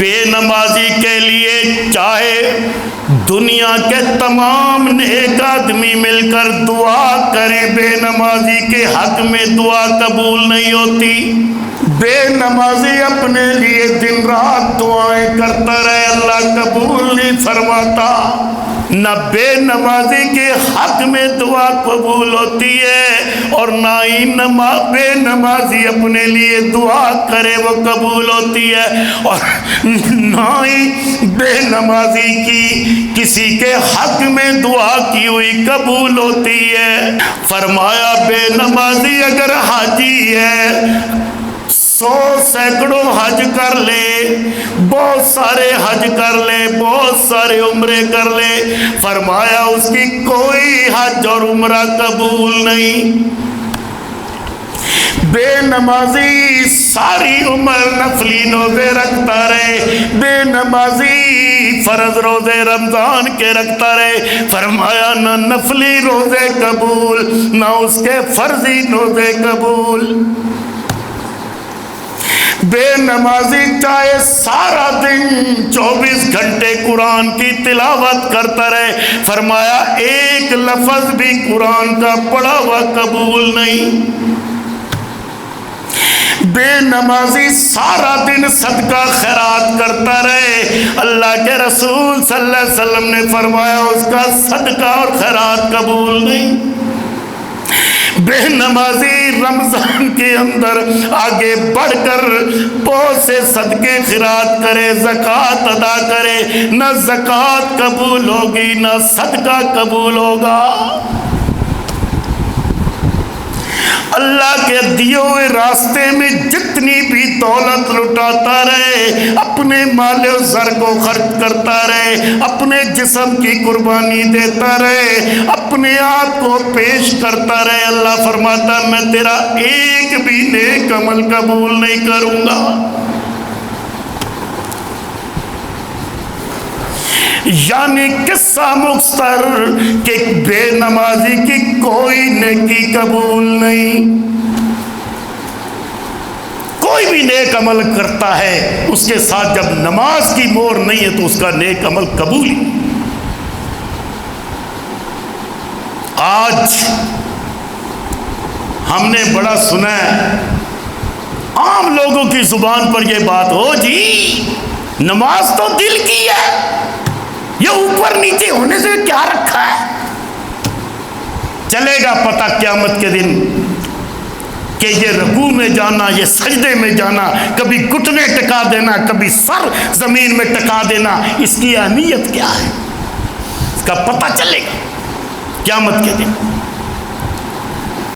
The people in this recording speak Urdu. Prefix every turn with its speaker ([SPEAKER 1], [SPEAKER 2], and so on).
[SPEAKER 1] بے نمازی کے لیے چاہے دنیا کے تمام نیک آدمی مل کر دعا کریں، بے نمازی کے حق میں دعا قبول نہیں ہوتی۔ بے نمازی اپنے لیے دن رات دعائیں کرتا رہے، اللہ قبول نہیں فرماتا۔ نہ بے نمازی کے حق میں دعا قبول ہوتی ہے اور نہ ہی بے نمازی اپنے لیے دعا کرے وہ قبول ہوتی ہے، اور نہ ہی بے نمازی کی کسی کے حق میں دعا کی ہوئی قبول ہوتی ہے۔ فرمایا بے نمازی اگر حاجی ہے، 100 سینکڑوں حج کر لے، بہت سارے حج کر لے، بہت سارے عمرے کر لے، فرمایا اس کی کوئی حج اور عمرہ قبول نہیں۔ بے نمازی ساری عمر نفلی روزے رکھتا رہے، بے نمازی فرض روزے رمضان کے رکھتا رہے، فرمایا نہ نفلی روزے قبول نہ اس کے فرضی روزے قبول۔ بے نمازی چاہے سارا دن 24 گھنٹے قرآن کی تلاوت کرتا رہے، فرمایا ایک لفظ بھی قرآن کا پڑھا ہوا قبول نہیں۔ بے نمازی سارا دن صدقہ خیرات کرتا رہے، اللہ کے رسول صلی اللہ علیہ وسلم نے فرمایا اس کا صدقہ اور خیرات قبول نہیں۔ بے نمازی رمضان کے اندر آگے بڑھ کر بہت سے صدقے خیرات کرے، زکوٰۃ ادا کرے، نہ زکوٰۃ قبول ہوگی نہ صدقہ قبول ہوگا۔ اللہ کے دیے ہوئے راستے میں جتنی بھی دولت لٹاتا رہے، اپنے مال و زر کو خرچ کرتا رہے، اپنے جسم کی قربانی دیتا رہے، اپنے آپ کو پیش کرتا رہے، اللہ فرماتا میں تیرا ایک بھی نیک عمل قبول نہیں کروں گا۔ یعنی قصہ مختصر کہ بے نمازی کی کوئی نیکی قبول نہیں۔ کوئی بھی نیک عمل کرتا ہے اس کے ساتھ جب نماز کی مہر نہیں ہے تو اس کا نیک عمل قبول ہی۔ آج ہم نے بڑا سنا ہے، عام لوگوں کی زبان پر یہ بات ہو جی نماز تو دل کی ہے، یہ اوپر نیچے ہونے سے کیا رکھا ہے۔ چلے گا پتہ قیامت کے دن کہ یہ رکوع میں جانا، یہ سجدے میں جانا، کبھی گھٹنے ٹکا دینا، کبھی سر زمین میں ٹکا دینا، اس کی اہمیت کیا ہے، اس کا پتہ چلے گا قیامت کے دن۔